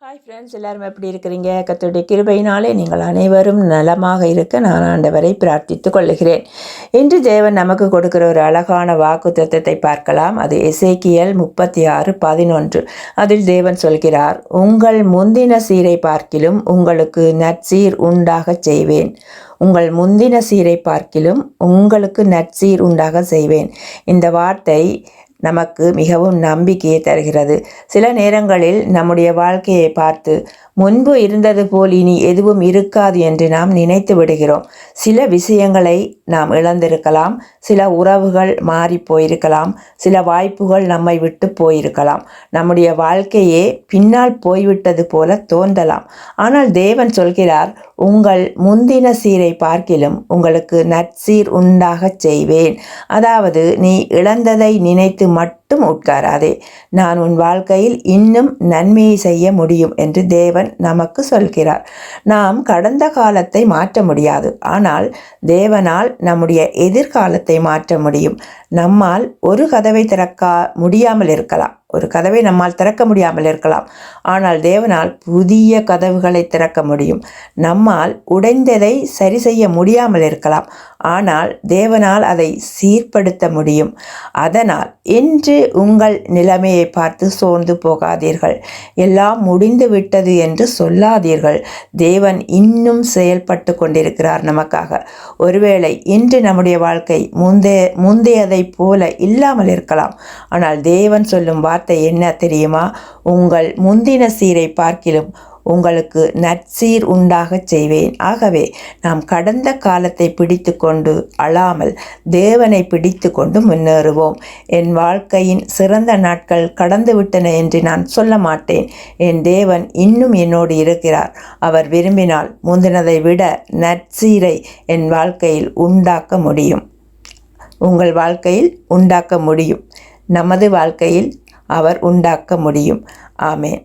Hi friends, எல்லாரும் எப்படி இருக்கிறீங்க? கர்த்தருடைய கிருபையினாலே நீங்கள் அனைவரும் நலமாக இருக்க நான் ஆண்டவரை பிரார்த்தித்து கொள்ளுகிறேன். இன்று தேவன் நமக்கு கொடுக்கிற ஒரு அழகான வாக்குத்தத்தத்தை பார்க்கலாம். அது எசேக்கியேல் 36:11. அதில் தேவன் சொல்கிறார், உங்கள் முந்தின சீரை பார்க்கிலும் உங்களுக்கு நற்சீர் உண்டாகச் செய்வேன். உங்கள் முந்தின சீரை பார்க்கிலும் உங்களுக்கு நற்சீர் உண்டாக செய்வேன். இந்த வார்த்தை நமக்கு மிகவும் நம்பிக்கையை தருகிறது. சில நேரங்களில் நம்முடைய வாழ்க்கையை பார்த்து முன்பு இருந்தது போல் இனி எதுவும் இருக்காது என்று நாம் நினைத்து விடுகிறோம். சில விஷயங்களை நாம் இழந்திருக்கலாம், சில உறவுகள் மாறி போயிருக்கலாம், சில வாய்ப்புகள் நம்மை விட்டு போயிருக்கலாம். நம்முடைய வாழ்க்கையே பின்னால் போய்விட்டது போல தோன்றலாம். ஆனால் தேவன் சொல்கிறார், உங்கள் முந்தின சீரை பார்க்கிலும் உங்களுக்கு நற்சீர் உண்டாகச் செய்வேன். அதாவது, நீ இழந்ததை நினைத்து மட்டும் உட்காராதே, நான் உன் வாழ்க்கையில் இன்னும் நன்மையை செய்ய முடியும் என்று தேவன் நமக்கு சொல்கிறார். நாம் கடந்த காலத்தை மாற்ற முடியாது, ஆனால் தேவனால் நம்முடைய எதிர்காலத்தை மாற்ற முடியும். நம்மால் ஒரு கதவை திறக்க முடியாமல் இருக்கலாம், ஒரு கதவை நம்மால் திறக்க முடியாமல் இருக்கலாம், ஆனால் தேவனால் புதிய கதவுகளை திறக்க முடியும். நம்மால் உடைந்ததை சரி செய்ய முடியாமல் இருக்கலாம், ஆனால் தேவனால் அதை சீர்படுத்த முடியும். அதனால் இன்று உங்கள் நிலைமையை பார்த்து சோர்ந்து போகாதீர்கள், எல்லாம் முடிந்து விட்டது என்று சொல்லாதீர்கள். தேவன் இன்னும் செயல்பட்டு கொண்டிருக்கிறார் நமக்காக. ஒருவேளை இன்று நம்முடைய வாழ்க்கை முந்தையதை போல இல்லாமல் இருக்கலாம், ஆனால் தேவன் சொல்லும் வார்த்தை என்ன தெரியுமா? உங்கள் முந்தின சீரை பார்க்கிலும் உங்களுக்கு நற்சீர் உண்டாகச் செய்வேன். ஆகவே நாம் கடந்த காலத்தை பிடித்து கொண்டு அழாமல் தேவனை பிடித்து கொண்டு முன்னேறுவோம். என் வாழ்க்கையின் சிறந்த நாட்கள் கடந்து விட்டன என்று நான் சொல்ல மாட்டேன். என் தேவன் இன்னும் என்னோடு இருக்கிறார். அவர் விரும்பினால் முந்தினதை விட நற்சீரை என் வாழ்க்கையில் உண்டாக்க முடியும். உங்கள் வாழ்க்கையில் உண்டாக்க முடியும். நமது வாழ்க்கையில் அவர் உண்டாக்க முடியும். ஆமென்.